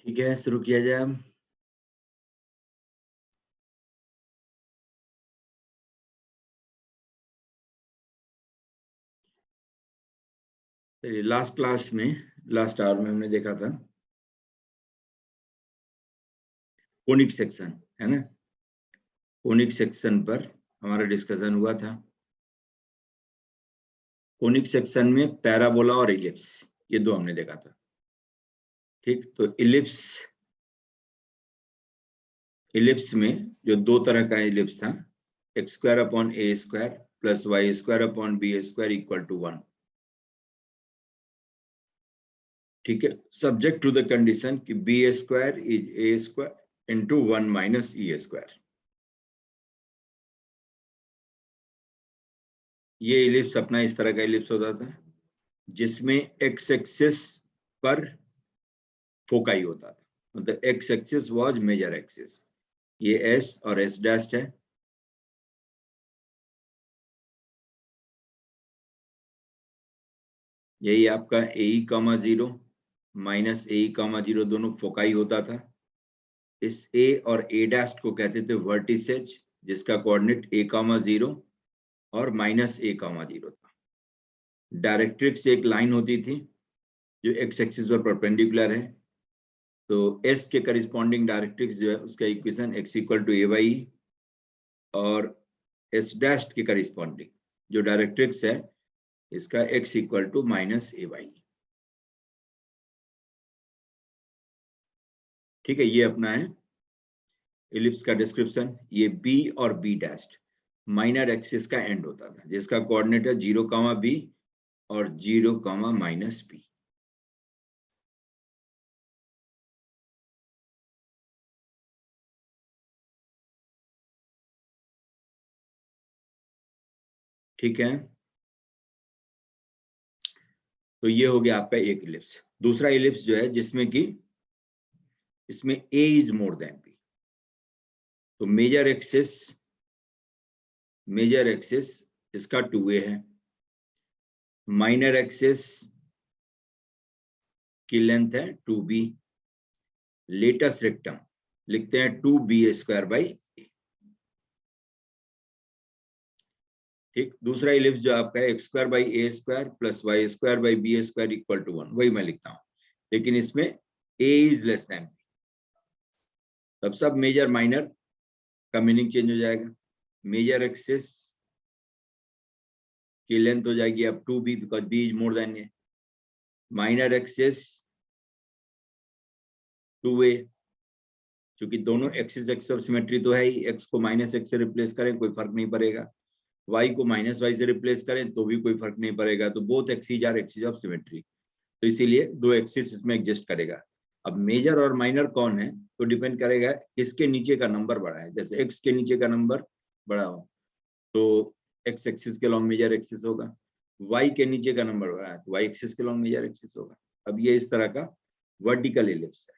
ठीक है, शुरू किया जाए। लास्ट क्लास में, लास्ट आवर में हमने देखा था कोनिक सेक्शन, है ना। कोनिक सेक्शन पर हमारा डिस्कशन हुआ था। कोनिक सेक्शन में पैराबोला और इलिप्स, ये दो हमने देखा था। ठीक, तो इलिप्स में जो दो तरह का इलिप्स था, X square upon A square plus Y square upon B square equal to 1। ठीक है, सब्जेक्ट टू द कंडीशन कि B square is A square into 1 minus E square. ये इलिप्स अपना इस तरह का इलिप्स होता था जिसमें एक्स एक्सिस पर फोकाई होता था, मतलब X axis was major axis. ये एस और एस डैश है। यही आपका A comma 0 minus A comma 0 दोनों फोकाई होता था। इस ए और ए डैश को कहते थे वर्टिसेज, जिसका कोऑर्डिनेट ए कॉमा 0 और माइनस ए कॉमा 0 था। डायरेक्ट्रिक्स एक लाइन होती थी जो एक्स एक्सिस पर परपेंडिकुलर है, तो एस के करिस्पॉन्डिंग डायरेक्ट्रिक्स जो है उसका equation X equal to A by, और एस डैश के करिस्पॉन्डिंग जो डायरेक्ट्रिक्स है इसका X equal to minus A by. ठीक है, ये अपना है इलिप्स का डिस्क्रिप्शन। ये बी और बी डैश माइनर एक्सिस का एंड होता था, जिसका कोऑर्डिनेट है 0 कामा बी और 0 कामा माइनस बी। ठीक है, तो ये हो गया आपका एक इलिप्स। दूसरा इलिप्स जो है जिसमें कि इसमें a is more than b, तो मेजर एक्सिस इसका 2a है, माइनर एक्सिस की लेंथ है 2b, लेटेस्ट रेक्टम लिखते हैं 2b स्क्वायर बाई। ठीक, दूसरा इलिप्स जो आपका है X square by A square plus Y square by B square equal to 1, वही मैं लिखता हूं, लेकिन इसमें a is less than b। तब सब मेजर माइनर का मीनिंग चेंज हो जाएगा। मेजर एक्सिस की लेंथ हो जाएगी अब 2b because b is more then A. Minor axis 2a, क्योंकि दोनों एक्सिस एक्स ऑफ सिमेट्री तो है ही, एक्स को माइनस एक्स से रिप्लेस करें कोई फर्क नहीं पड़ेगा, y को माइनस वाई से रिप्लेस करें तो भी कोई फर्क नहीं पड़ेगा, तो both axis are axis of symmetry, तो इसीलिए दो एक्सिस इसमें एग्जिस्ट करेगा। अब मेजर और माइनर कौन है तो डिपेंड करेगा किसके नीचे का नंबर बड़ा है। जैसे एक्स के नीचे का नंबर बड़ा हो तो एक्स एक्सिस के लॉन्ग मेजर एक्सिस होगा, वाई के नीचे का नंबर बड़ा है तो वाई एक्सिस के लॉन्ग मेजर एक्सिस होगा। अब ये इस तरह का वर्टिकल इलिप्स है,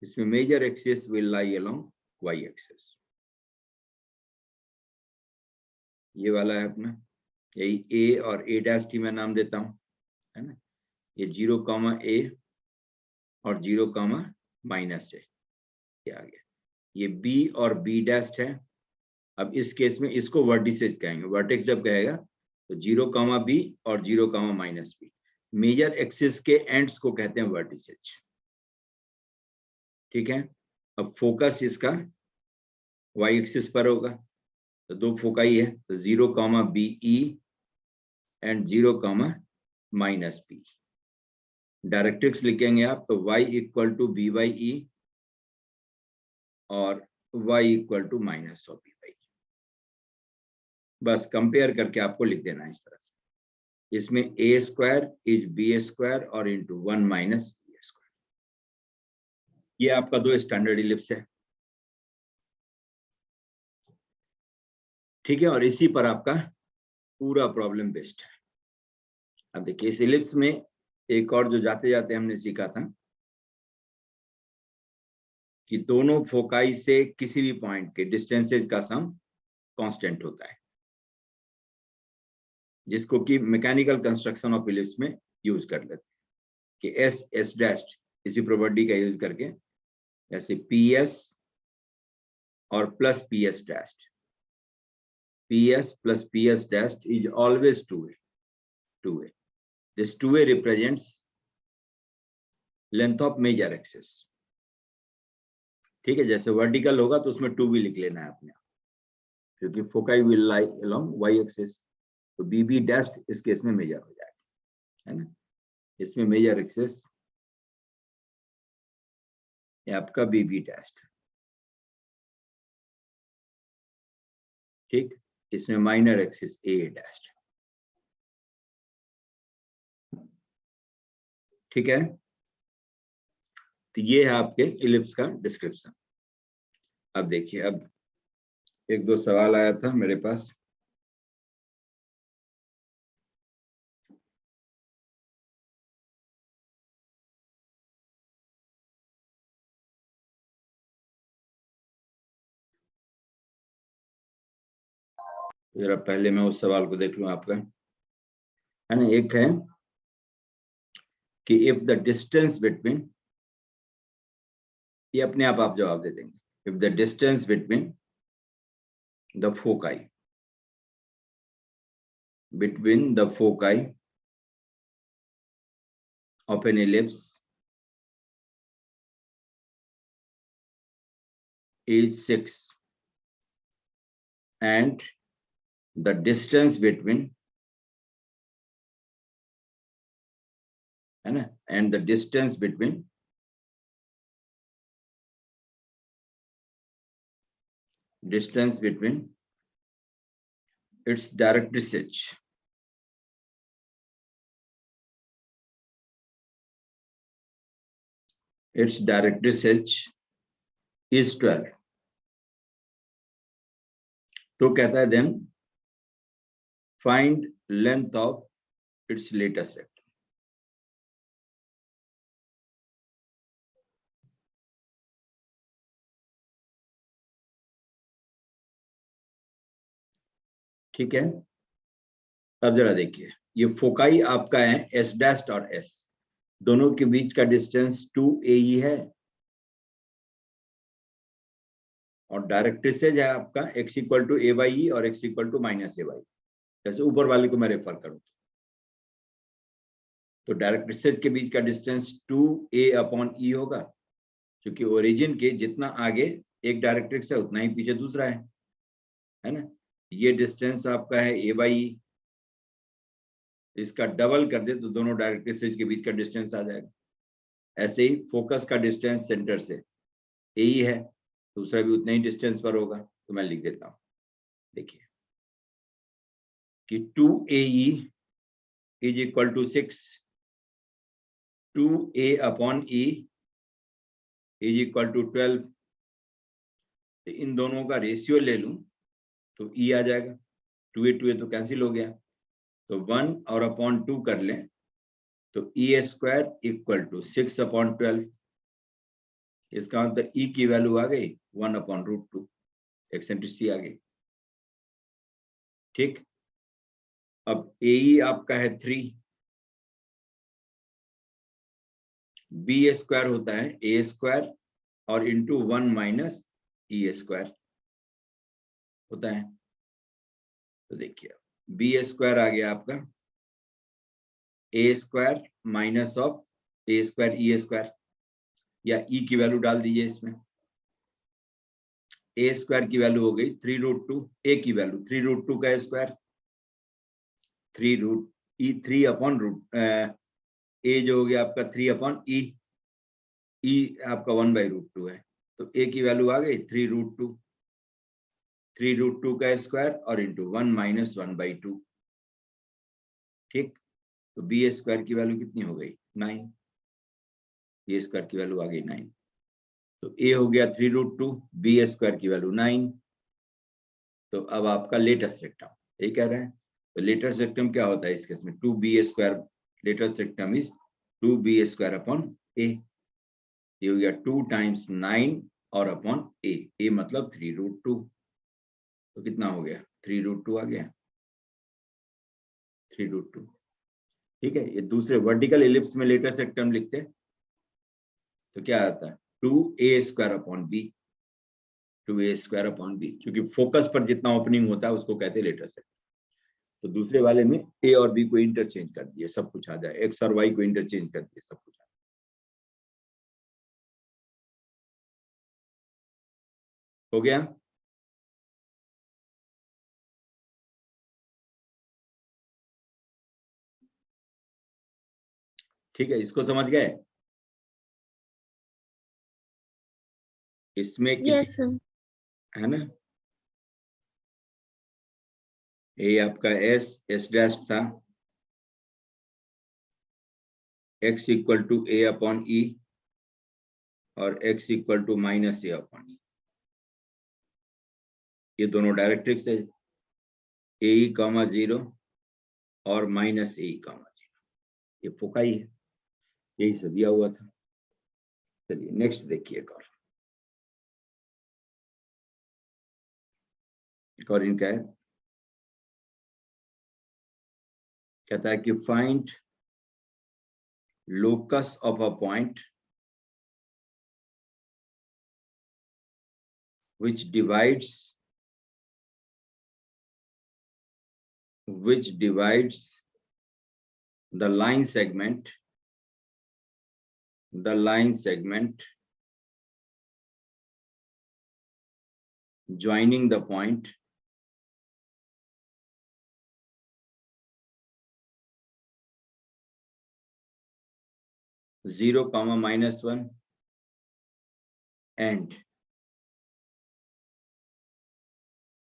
इसमें major axis will lie along Y axis. ये वाला है अपना, यही ए और ए डैश टी मैं नाम देता हूं, है ना। ये 0 कामा ए और 0 कामा माइनस ए, ये आ गया। ये बी और बी डैश है। अब इस केस में इसको वर्टिसेज कहेंगे, वर्टेक्स जब कहेगा तो 0 कामा बी और 0 comma minus B, major axis के एंड्स को कहते हैं वर्टिसेज। ठीक है, अब फोकस इसका वाई एक्सिस पर होगा, तो दो फोकाई है, तो 0 comma b e and 0 comma minus b. Directrix लिखेंगे आप तो y equal to b by e और y equal to minus of b by. बस कंपेयर करके आपको लिख देना है इस तरह से। इसमें a square is B square और इंटू 1 माइनस बी स्क्वायर। ये आपका दो स्टैंडर्ड इलिप्स है। ठीक है, और इसी पर आपका पूरा प्रॉब्लम बेस्ड है। अब देखिए इस इलिप्स में एक और जो जाते जाते हमने सीखा था कि दोनों फोकाई से किसी भी पॉइंट के डिस्टेंसेज का सम कांस्टेंट होता है, जिसको कि मैकेनिकल कंस्ट्रक्शन ऑफ इलिप्स में यूज कर लेते हैं कि एस डैश इसी प्रॉपर्टी का यूज करके, जैसे PS और plus PS dashed, PS plus PS dashed is always 2a. 2a. This 2a represents length of major axis. ठीक है, जैसे वर्टिकल होगा तो उसमें 2b लिख लेना है आपने, क्योंकि foci will lie along y axis, तो BB डैश्ड इस केस में मेजर हो जाएगा, है ना। इसमें मेजर एक्सिस ये आपका BB डैश्ड, ठीक। इसमें माइनर एक्सिस A डैश्ड, ठीक है। तो ये है आपके इलिप्स का डिस्क्रिप्शन। अब देखिए, अब एक दो सवाल आया था मेरे पास। जरा पहले मैं उस सवाल को देख लूं आपका, है ना। एक है कि इफ द डिस्टेंस बिटवीन, ये अपने आप जवाब दे देंगे, if the distance between the foci, between the foci of an ellipse is 6 and the distance between, है ना, and the distance between its directrix is 12, तो कहता है then find length of its latest rectum। ठीक है। अब जरा देखिए, ये फोकाई आपका है S डैश और S, दोनों के बीच का डिस्टेंस 2AE है, और डायरेक्ट्रिक्स है आपका x इक्वल टू A/E और x equal to minus A/E, जैसे ऊपर वाले को मैं रेफर करूं तो डायरेक्ट्रिक्स के बीच का डिस्टेंस 2A/E होगा, क्योंकि ओरिजिन के जितना आगे एक डायरेक्ट्रिक्स है उतना ही पीछे दूसरा है ना। ये डिस्टेंस आपका है A/E, इसका डबल कर दे तो दोनों डायरेक्ट्रिक्स के बीच का डिस्टेंस आ जाएगा। ऐसे ही फोकस का डिस्टेंस सेंटर से AE है, दूसरा भी उतना ही डिस्टेंस पर होगा, तो मैं लिख देता हूं, देखिए कि 2AE is equal to 6, 2A/E is equal to 12, तो इन दोनों का रेशियो ले लूं तो E आ जाएगा, 2A तो कैंसिल हो गया, तो 1 और अपॉन 2 कर लें तो E² इक्वल टू 6/12, इसका मतलब E की वैल्यू आ गई 1/√2, एक्सेंट्रिसिटी आ गई, ठीक। अब AE आपका है 3, B² होता है A² और इंटू 1 माइनस E² होता है, तो देखिए B² आ गया आपका A² minus of A² E², या E की वैल्यू डाल दीजिए इसमें, A² की वैल्यू हो गई 3√2, A की वैल्यू 3√2 का स्क्वायर, 3/रूट A जो हो गया आपका 3/E, E आपका 1/√2 है, तो A की वैल्यू आ गई 3√2, 3√2 का स्क्वायर और इंटू 1 माइनस 1/2, ठीक। तो B² की वैल्यू कितनी हो गई 9, B² की वैल्यू आ गई 9, तो A हो गया 3√2, B² की वैल्यू 9, तो अब आपका लेटेस्ट रेक्टम यही कह रहे हैं, तो लेटेस्ट रेक्टम क्या होता है इस केस में 2B², latus rectum is 2B²/A, ये हो गया 2 टाइम्स 9 और अपॉन A मतलब 3√2, तो कितना हो गया 3√2 आ गया, 3√2, ठीक है। ये दूसरे वर्टिकल एलिप्स में लेटेस्ट रेक्टम लिखते हैं, तो क्या आता है 2a² / b, 2a² / b, क्योंकि फोकस पर जितना ओपनिंग होता है उसको कहते हैं लेटर सेट। तो दूसरे वाले में a और b को इंटरचेंज कर दिए, सब कुछ आ जाए, x और y को इंटरचेंज कर दिए, सब कुछ आ जाए। हो गया? ठीक है, इसको समझ गए? इसमें किसी यस सर। है ना, ये आपका s' था, x = a/e और x = -a/e, ये दोनों डायरेक्ट्रिक्स है, ae, 0 और -ae, 0, ये फोकाई है, यही से दिया हुआ था। चलिए नेक्स्ट देखिए, एक और इनका है, कहता है कि find locus of a point which divides the line segment joining the point (0, -1) and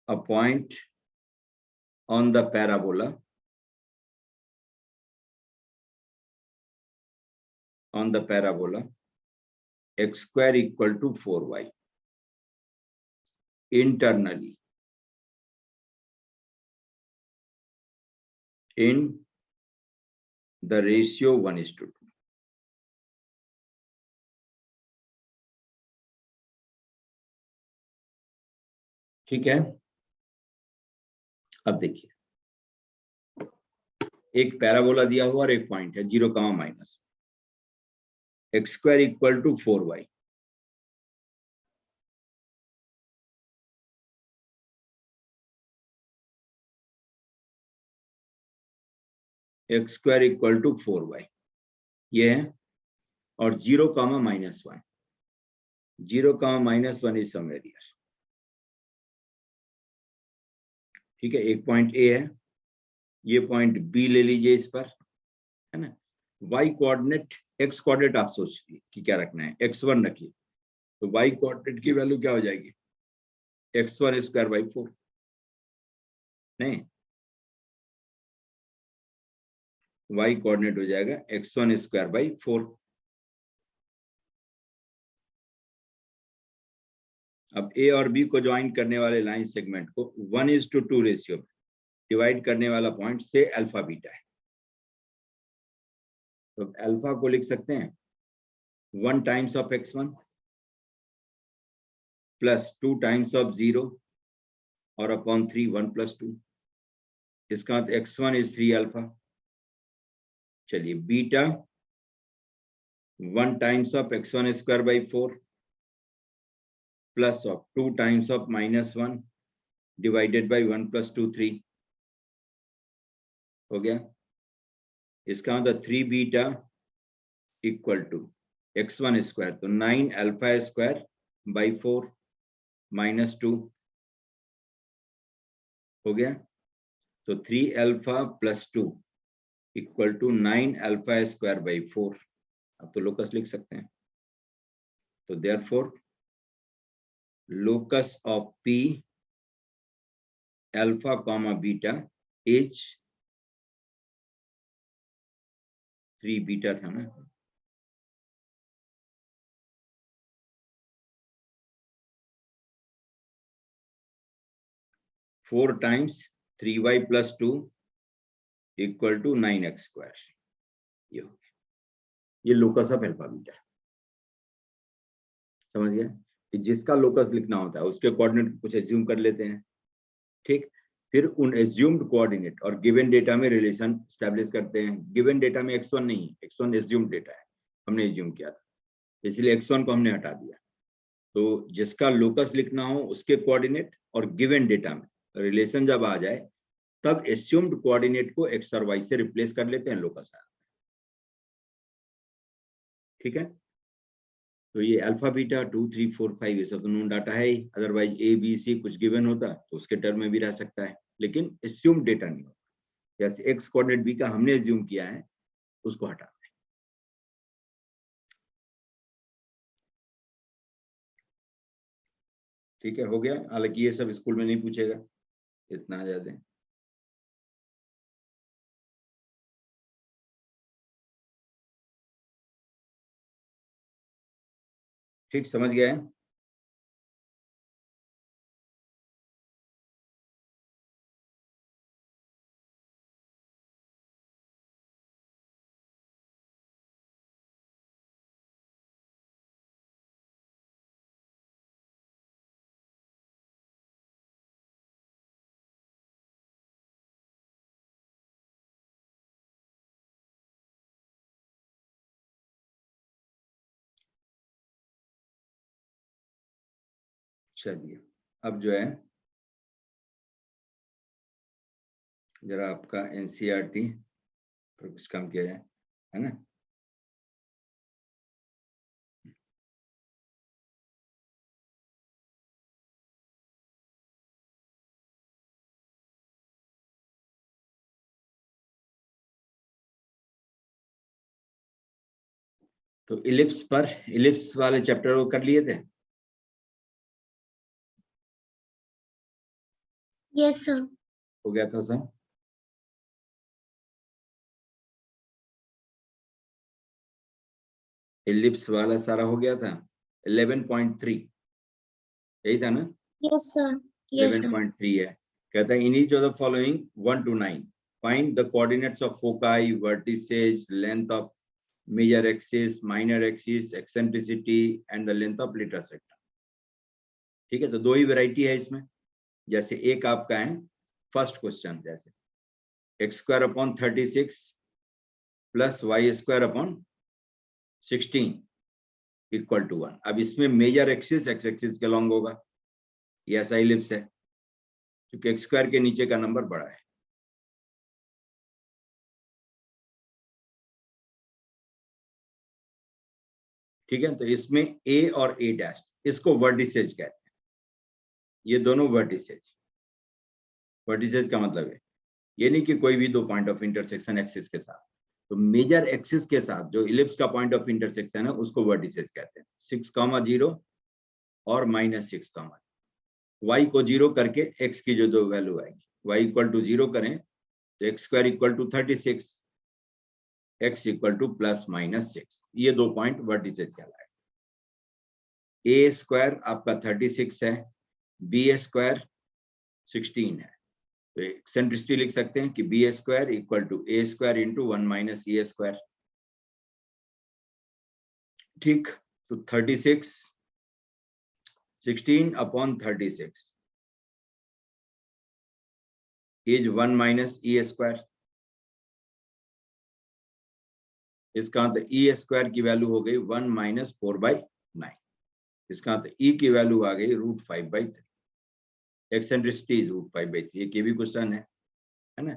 a point on the parabola x² = 4y internally in the ratio 1:2। ठीक है, अब देखिए, एक पैराबोला दिया हुआ और एक पॉइंट है 0, -, x² = 4y, x² = 4y ये है, और 0, -1, 0, -1 इज समवेयर हियर। ठीक है, एक पॉइंट ए है, ये पॉइंट बी ले लीजिए इस पर, है ना। y कोऑर्डिनेट, x कोऑर्डिनेट आप सोचिए कि क्या रखना है, x1 रखिए, तो y कोऑर्डिनेट की वैल्यू क्या हो जाएगी, x1² / 4, नहीं, y कोऑर्डिनेट हो जाएगा x1² / 4। अब a और b को ज्वाइन करने वाले लाइन सेगमेंट को 1:2 रेशियो में डिवाइड करने वाला पॉइंट से अल्फा बीटा है, तो अल्फा को लिख सकते हैं 1 times of x1 plus 2 times of 0 और अपॉन 3 1 + 2, इसका x1 is 3 अल्फा। चलिए beta 1 times of x1² / 4 plus of 2 times of -1 divided by 1 + 2 3, हो गया। इसका मतलब 3 बीटा = x1², तो 9 अल्फा² / 4 -2 हो गया, तो 3 अल्फा + 2 = 9 अल्फा² / 4। अब तो लोकस लिख सकते हैं, तो therefore locus of P alpha, beta is 3 beta था ना, फोर टाइम्स 3y + 2 = 9x²। ये लोकस ऑफ अल्फा बीटा, समझ गया कि जिसका लोकस लिखना होता है उसके कोऑर्डिनेट कुछ एज्यूम कर लेते हैं, ठीक। फिर उन एज्यूम्ड कोऑर्डिनेट और गिवन डेटा में रिलेशन स्टैब्लिश करते हैं। गिवन डेटा में x1 नहीं, x1 एज्यूम्ड डेटा है, हमने एज्यूम किया था, इसलिए x1 को हमने हटा दिया। तो जिसका लोकस लिखना हो उसके कोऑर्डिनेट और गिवन डेटा में रिलेशन जब आ जाए तब एस्यूम्ड कोऑर्डिनेट को x और y से रिप्लेस कर लेते हैं, लोकस आ। ठीक है, तो ये अल्फा बीटा 2 3 4 5 ये सब तो नोन डाटा है ही, अदरवाइज ए बी सी कुछ गिवन होता तो उसके टर्म में भी रह सकता है, लेकिन एस्यूम्ड डेटा नहीं होता। जैसे x कोऑर्डिनेट b का हमने एज्यूम किया है उसको हटा दें। ठीक है, हो गया। हालांकि ये सब स्कूल में नहीं पूछेगा, इतना ज्यादा। ठीक, समझ गया है। चलिए, अब जो है जरा आपका एनसीईआरटी पर कुछ काम किया जाए, है ना। तो इलिप्स वाले चैप्टर को कर लिए थे। Yes sir. हो गया था सब। इलिप्स वाला सारा हो गया था। 11.3 यही था ना। Yes sir. Yes sir. 11.3 है। कहता है in each of the following 1 to 9 find the coordinates of foci, vertices, length of major axis, minor axis, eccentricity and the length of latus rectum. ठीक है, तो दो ही वैरायटी है इसमें। जैसे एक आपका है फर्स्ट क्वेश्चन, जैसे x² / 36 plus y² / 16 equal to 1। अब इसमें मेजर एक्सिस एक्स एक्सिस के लॉन्ग होगा, ये ऐसा इलिप्स है क्योंकि x² के नीचे का नंबर बड़ा है। ठीक है, तो इसमें a और a' इसको वर्टिसेज कहते हैं। ये दोनों वर्टिसेज का मतलब है ये नहीं कि कोई भी दो पॉइंट ऑफ इंटरसेक्शन एक्सिस के साथ, तो मेजर एक्सिस के साथ जो इलिप्स का पॉइंट ऑफ इंटरसेक्शन है उसको वर्टिसेज कहते हैं। 6,0 और -6, y को 0 करके x की जो दो वैल्यू आएगी, y = 0 करें तो x² = 36, x = ±6, ये दो पॉइंट वर्टिसेज कहलाए। a² आपका 36 है, b² 16 है, तो एक्सेंट्रिसिटी लिख सकते हैं कि b² = a² × 1 - e²। ठीक, तो 36 16/36 is 1 - e²। इसका मतलब e² की वैल्यू हो गई 1 - 4/9। इसका मतलब e की वैल्यू आ गई √5/3। Eccentricity is √5/3। ये भी क्वेश्चन है ना।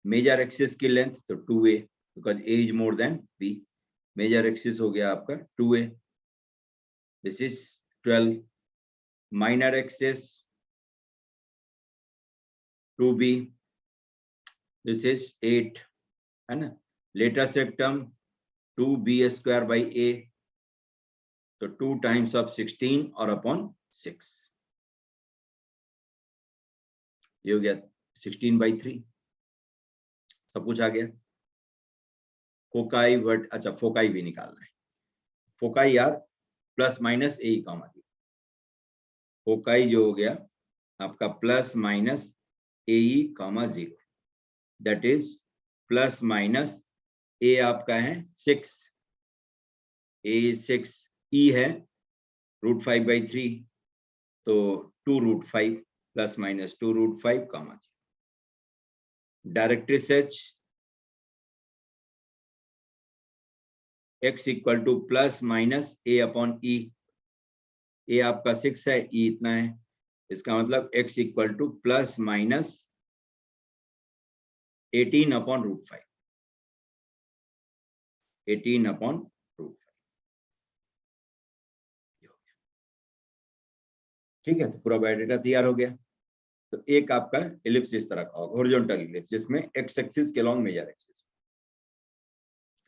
मेजर एक्सिस की लेंथ तो 2a, because a is more than b। Major axis हो गया आपका 2a, this is 12। Minor axis 2b, this is 8, है ना। लेटर सेक्टम 2b² / a, तो 2 टाइम्स ऑफ 16 और अपॉन 6, ये हो गया 16/3। सब कुछ आ गया। फोकाई अच्छा फोकाई भी निकालना है। फोकाई यार ±a, फोकाई जो हो गया आपका ±AE, 0, दैट इज ± a आपका है 6, a 6, e है √5/3, तो 2√5 ±2√5, directrix H x equal to plus minus a upon e. A आपका 6 है, ई इतना है, इसका मतलब x equal to plus minus 18 upon root 5, 18 upon root 5। ठीक है, तो पूरा बायोडाटा तैयार हो गया। तो एक आपका एलिप्स इस तरह का होगा, हॉरिजॉन्टल एलिप्स, जिसमें एक्स एक्सिस के लॉन्ग मेजर एक्सिस,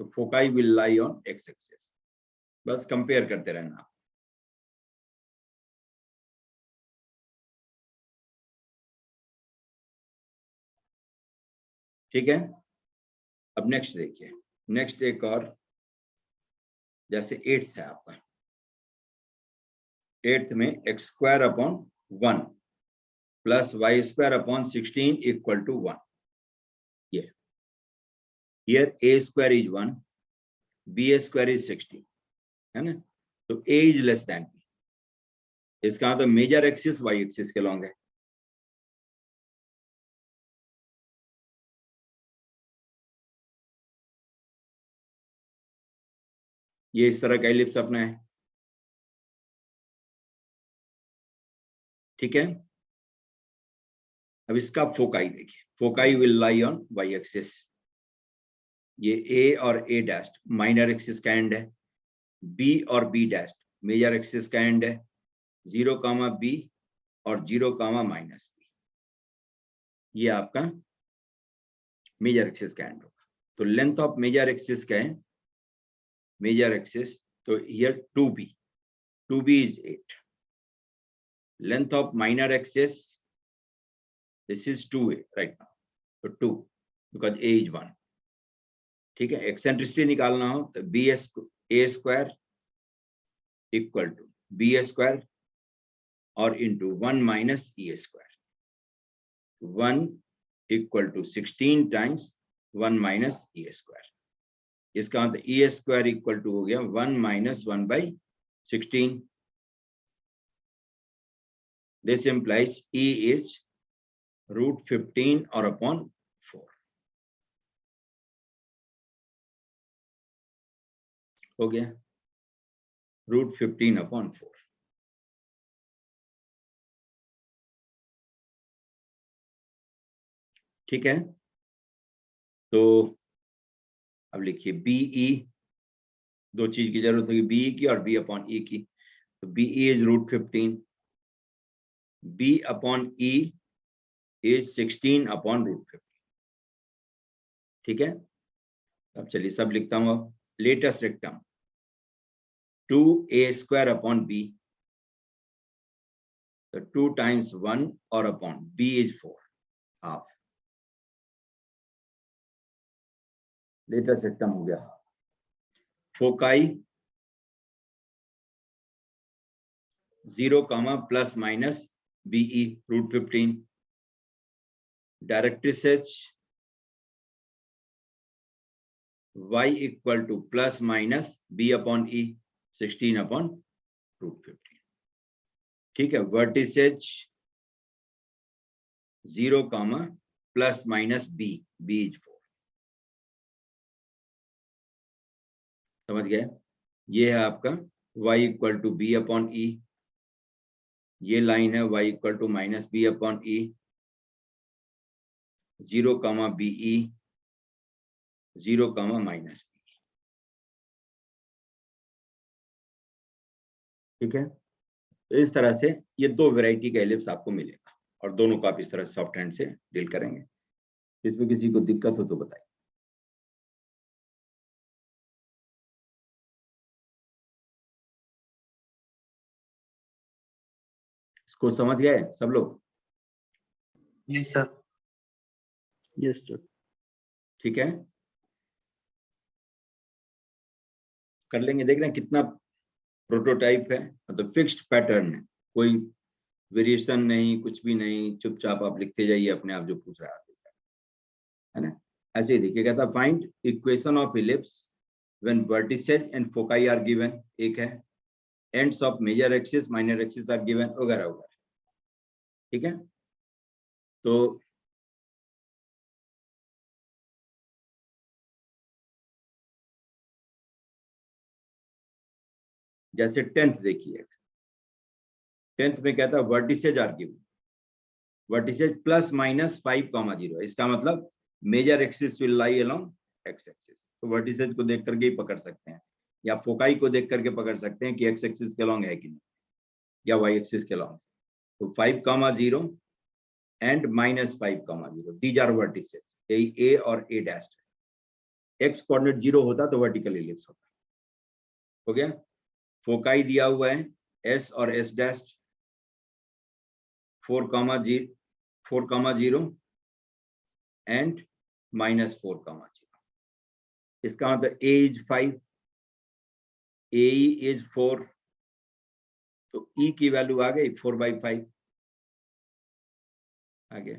तो foci will lie on x axis. बस कंपेयर करते रहना। ठीक है, अब नेक्स्ट देखिए। नेक्स्ट एक और, जैसे 8th है आपका, 8th में X square upon 1 plus Y square upon 16 equal to 1। ये here a square is 1, b square is 16, है ना। तो a is less than b, इसका तो मेजर एक्सिस वाई एक्सिस के लॉन्ग है। ये इस तरह का एलिप्स अपना है। ठीक है, अब इसका फोकाई देखिए। Foci will lie on Y axis. ये a और a डैश माइनर एक्सिस का एंड है, b और b डैश मेजर एक्सिस का एंड है, 0, b और 0, माइनस b, ये आपका मेजर एक्सिस का एंड होगा। तो लेंथ ऑफ मेजर एक्सिस का है, मेजर एक्सिस, तो here 2b is 8. Length of minor axis, this is 2a right now, so 2 because a is 1. ठीक है, एक्सेंट्रिसिटी निकालना हो तो a square equal to b square और into 1 minus e square, 1 equal to 16 times 1 minus e square. इसका मतलब e square equal to हो गया 1 minus 1 by 16। This implies e is root 15 or upon 4। हो गया, रूट 15 अपॉन 4। ठीक है, तो अब लिखिए बीई, दो चीज की जरूरत होगी, बीई की और बी अपॉन ई की। तो B E is root 15, B upon E is 16 upon root 15। ठीक है, अब चलिए सब लिखता हूं। अब latus rectum 2a square upon b, तो 2 टाइम्स 1 और upon b is 4, half. Latus rectum हो गया। Foci 0, plus minus B E root 15। Directrix y equal to plus minus b upon E 16 upon root 15। ठीक है, vertices 0, plus minus b is 4। समझ गए? ये है आपका y equal to b upon e, ये लाइन है y equal to minus b upon e, 0, b e 0, माइनस b। ठीक है, तो इस तरह से ये दो वैरायटी का एलिप्स आपको मिलेगा और दोनों को आप इस तरह सॉफ्ट हैंड से डील करेंगे। इसमें किसी को दिक्कत हो तो बताइए। इसको समझ गए सब लोग? Yes sir. Yes sir. ठीक है, कर लेंगे। देख रहे हैं कितना प्रोटोटाइप है, मतलब फिक्स्ड पैटर्न है, कोई वेरिएशन नहीं, कुछ भी नहीं, चुपचाप आप लिखते जाइए अपने आप जो पूछ रहा है ना। ऐसे ही देखिए, कहता find equation of ellipse when vertices and foci are given, एक है, ends of major axis minor axis are given, वगैरह वगैरह। ठीक है, तो जैसे 10th देखिए, 10th में कहता है vertices are given, vertices plus minus 5,0। इसका मतलब major axis will lie along X axis. तो वर्टिसेज को देख करके ही पकड़ सकते हैं, या फोकाई को देख करके पकड़ सकते हैं कि एक्स एक्सिस के अलोंग है कि नहीं, या वाई एक्सिस के अलोंग। तो 5,0 एंड -5,0, दीज आर वर्टिसेज, ए और ए डैश। एक्स कोऑर्डिनेट 0 होता तो वर्टिकल इलिप्स होता। हो गया। फोकाई दिया हुआ है एस और एस डैश, 4,0 एंड -4,0। इसका मतलब ए इज 5, ए इज 4, तो ई की वैल्यू आ गई 4/5 आ गया।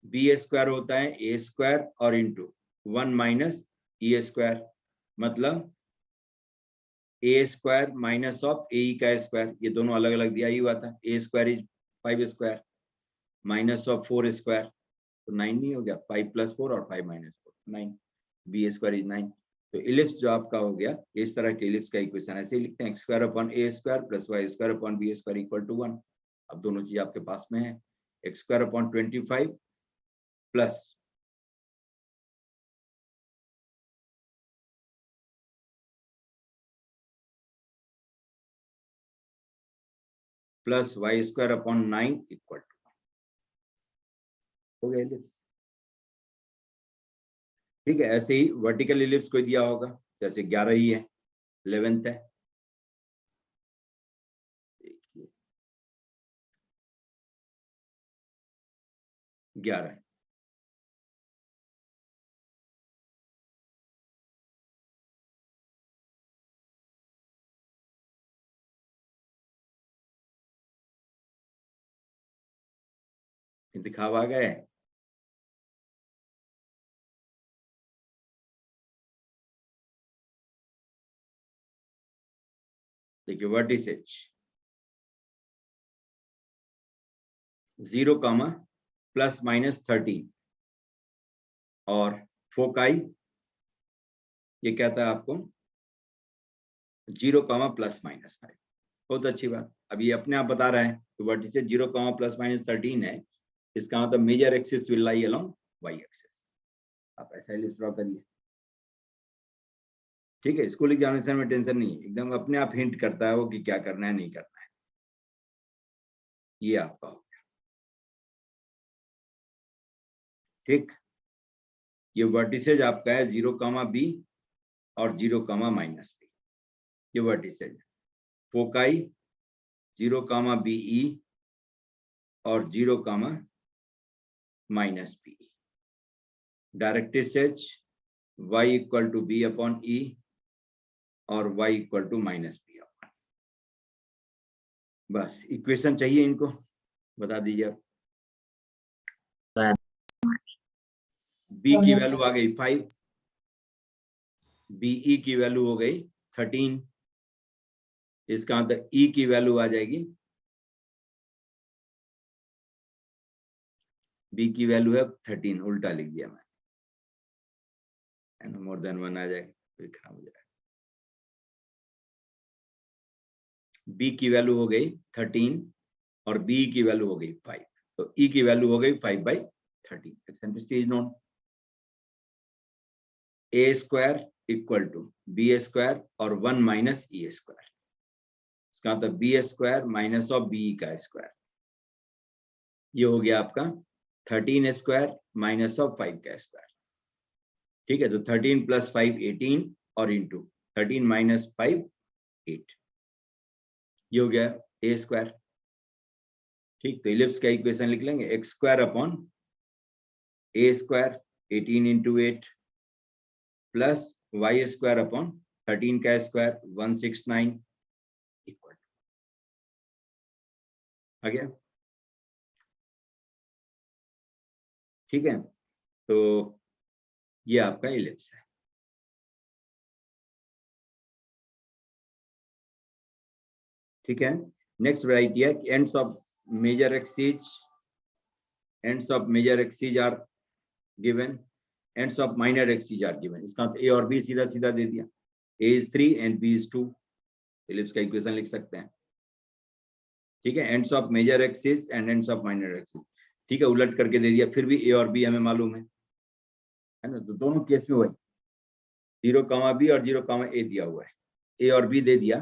बी स्क्वायर होता है ए स्क्वायर और इंटू 1 माइनस ई स्क्वायर, मतलब ए स्क्वायर माइनस ऑफ ए का स्क्वायर, ये दोनों अलग अलग दिया ही हुआ था। ए स्क्वायर इज 5 स्क्वायर माइनस ऑफ 4 स्क्वायर, तो 9 नहीं हो गया, 5 + 4 और 5 - 4 9, बी स्क्वायर इज 9। तो इलिप्स जो आपका हो गया, इस तरह के इलिप्स का इक्वेशन ऐसे ही लिखते हैं, x square upon a square plus y square upon b square equal to 1। अब दोनों चीज आपके पास में है, x square upon 25 plus y square upon 9 equal to 1 हो गया इलिप्स। ठीक है, ऐसे ही वर्टिकल इलिप्स कोई दिया होगा, जैसे 11 ही है, 11th है, 11 है। इंतखाब आ गए। देखिए वर्टिसेज 0, ±13 और फोकाई ये कहता है आपको 0, ±5। बहुत अच्छी बात। अब ये अपने आप बता रहा है तो वर्टिसेज 0, ±13 है, इसका मतलब major axis will lie along Y axis. आप ऐसा इलिप्स ड्रॉ करिए। ठीक है, स्कूल एग्जामिनेशन में टेंशन नहीं है, एकदम अपने आप हिंट करता है वो कि क्या करना है नहीं करना है। ये आपका हो गया। ठीक, ये वर्टिसेज आपका है 0, b और 0, -b, ये वर्टिसेज। फोकाई 0, be और 0, -b। Directrices y equal to b अपॉन e और y equal to -b upon. बस इक्वेशन चाहिए इनको, बता दीजिए आप। b की वैल्यू आ गई 5, be की वैल्यू हो गई 13, इसका मतलब e की वैल्यू आ जाएगी, b की वैल्यू है 13, उल्टा लिख दिया मैं, मोर देन 1 आ जाएगा, फिर खराब हो जाएगा। b की वैल्यू हो गई 13 और b की वैल्यू हो गई 5, तो e की वैल्यू हो गई 5/13। Eccentricity is known. a square equal to b square और 1 माइनस e स्क्वायर, इसका मतलब b square minus of b का स्क्वायर, ये हो गया आपका 13 स्क्वायर माइनस ऑफ 5 का स्क्वायर। ठीक है, तो 13 + 5 18 और इंटू 13 - 5 8, ये हो गया a स्क्वायर। ठीक, तो इलिप्स का इक्वेशन लिख लेंगे, x square upon a square 18 × 8 plus y square upon 13 का स्क्वायर 169 इक्वल आ गया। ठीक है, तो ये आपका इलिप्स है। ठीक है, नेक्स्ट वैरायटी है ends of major axis, ends of major axis are given, ends of minor axis are given. इसका ए और बी सीधा सीधा दे दिया, a is 3 and b is 2, ellipse का इक्वेशन लिख सकते हैं। ठीक है, ends of major axis and ends of minor axis. ठीक है, उलट करके दे दिया, फिर भी ए और बी हमें मालूम है ना, तो दोनों केस में वही 0, B और 0, A दिया हुआ है, ए और बी दे दिया,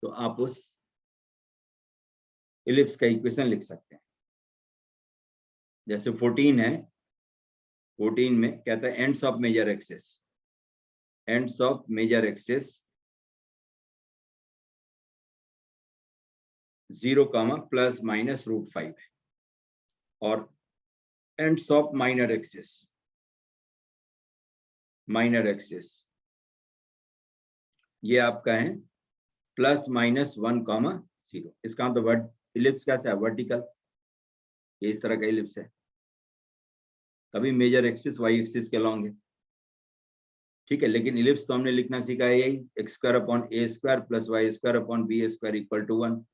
तो आप उस इलिप्स का इक्वेशन लिख सकते हैं। जैसे 14 है, 14 में कहता है ends of major axis, ends of major axis 0, plus minus √5 है, और ends of minor axis, minor axis ये आपका है प्लस माइनस 1, 0। इसका मतलब वर्ड इलिप्स कैसा है, वर्टिकल, ये इस तरह का इलिप्स है, तभी मेजर एक्सिस वाई एक्सिस के लॉन्ग है। ठीक है, लेकिन इलिप्स तो हमने लिखना सीखा है यही x² + y² + b² = 1,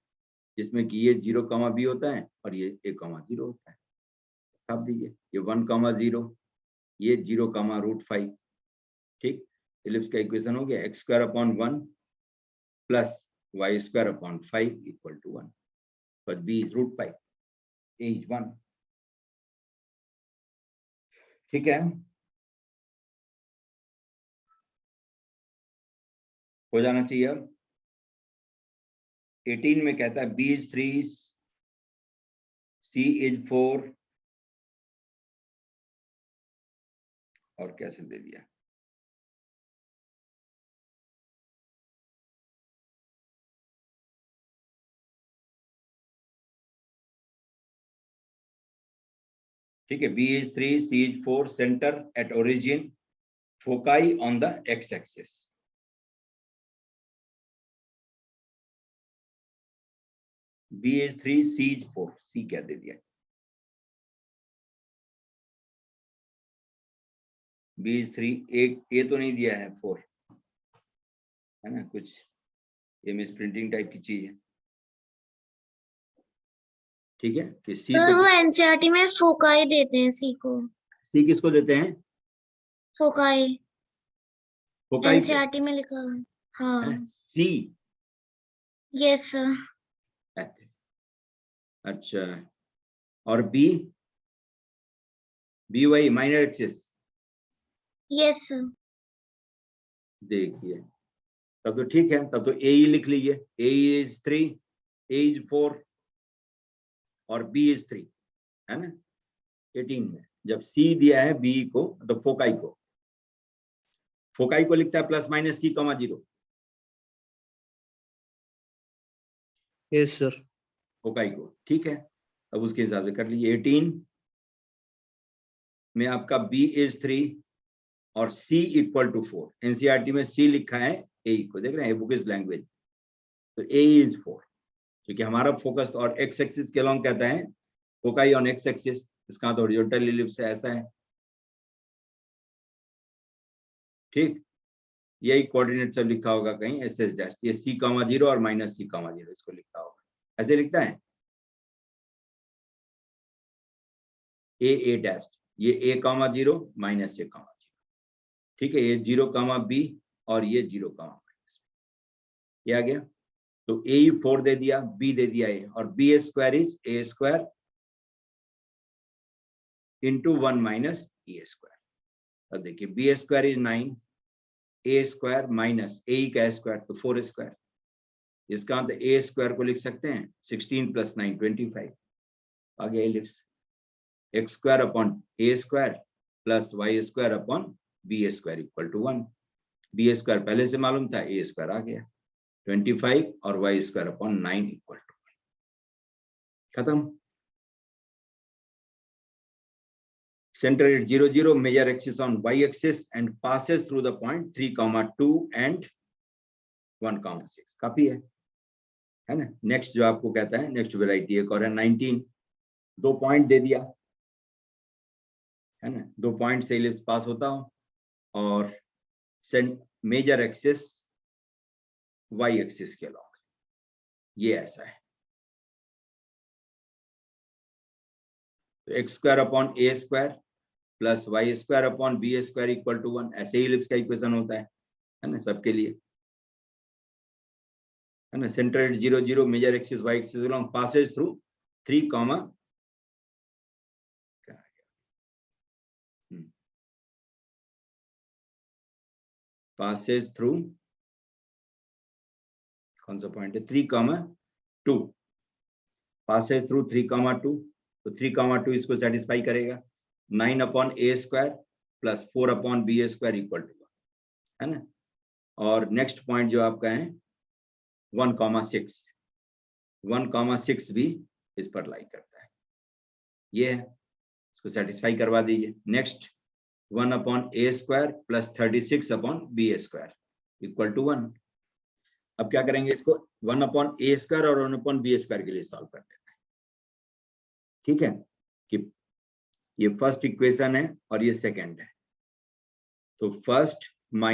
जिसमें कि ये 0, B होता है और ये a, 0 होता है। छाप दीजिए, ये 1, 0, ये 0, √5। ठीक, इलिप्स का इक्वेशन हो गया x² + 1 + y² / 5 = 1, but b is √5, a is 1। ठीक है, हो जाना चाहिए। अब 18 में कहता है b is 3, c is 4, और कैसे दे दिया, ठीक है, b is 3, c is 4, center at origin, foci on the x-axis। b is 3, c is 4, c क्या दे दिया, b is 3, a तो नहीं दिया है, 4 है ना, कुछ ये मिस प्रिंटिंग टाइप की चीज है। ठीक है, कि सी सर तो वो एनसीईआरटी में फोकाई देते हैं सी को, सी किसको देते हैं, फोकाई फोकाई को एनसीईआरटी में लिखा हुआ है। हाँ सी, यस सर। अच्छा, और B, B Y minor axis, yes sir. देखिए तब तो ठीक है, तब तो ए ही लिख लीजिए, ए इज 3, ए इज 4 और बी इज 3, है ना। 18 में जब सी दिया है बी को, तो फोकाई को लिखता है plus minus c, 0। Yes, sir. Foci को, ठीक है, अब उसके हिसाब से कर लीजिए। 18 में आपका b इज 3 और c = 4। एनसीईआरटी में c लिखा है a को, देख रहे हैं, बुक इज लैंग्वेज, तो a इज 4, क्योंकि हमारा फोकस और x एक्सिस के लॉन्ग कहता है फोकाई ऑन x एक्सिस, इसका तो हॉरिजॉन्टल इलिप्स है, ऐसा है। ठीक, यही कोऑर्डिनेट सब लिखा होगा कहीं SS-, ये c, 0 और -c, 0 इसको लिखा होगा, ऐसे लिखता है a', ये a, 0 -a, 0। ठीक है, ये 0, B और ये 0, ये आ गया, तो a 4 दे दिया, b दे दिया a, और b² इज a² × 1 - e²। अब देखिए b² is 9, a² minus a का स्क्वायर तो 4², इसका मतलब a² को लिख सकते हैं 16 + 9 25। आ गया ellipse, x² / a² + y² / b² = 1। b² पहले से मालूम था, a² आ गया 25 और y² / 9 = 1। खत्म। Center at 0, 0, measure axis on y-axis and passes through the point 3, 2 and 1, 6। काफी है ना। नेक्स्ट जो आपको कहता है, नेक्स्ट वेराइटी एक और है 19, 2 पॉइंट दे दिया है ना, 2 पॉइंट से इलिप्स पास होता हो और मेजर एक्सिस वाई एक्सिस के लॉन्ग, ये ऐसा है, तो x² / a² + y² / b² = 1, ऐसे ही इलिप्स का इक्वेशन होता है ना सबके लिए। है ना, center at 0 0, major axis Y axis along, passes through 3 comma passes through, कौन सा पॉइंट है, 3,2, पासेज थ्रू 3,2, तो 3,2 इसको सेटिस्फाई करेगा, 9/a² plus 4/b² equal to 1, है ना। और नेक्स्ट पॉइंट जो आपका है 1,6, 1,6 भी इस पर लाई करता है, ये है, इसको सेटिस्फाई करवा दीजिए। Next 1/a² plus 36/b² equal to 1। अब क्या करेंगे, इसको 1/a² और 1/b² के लिए सॉल्व कर देना है, ठीक है, कि ये फर्स्ट इक्वेशन है और ये सेकंड है। तो फर्स्ट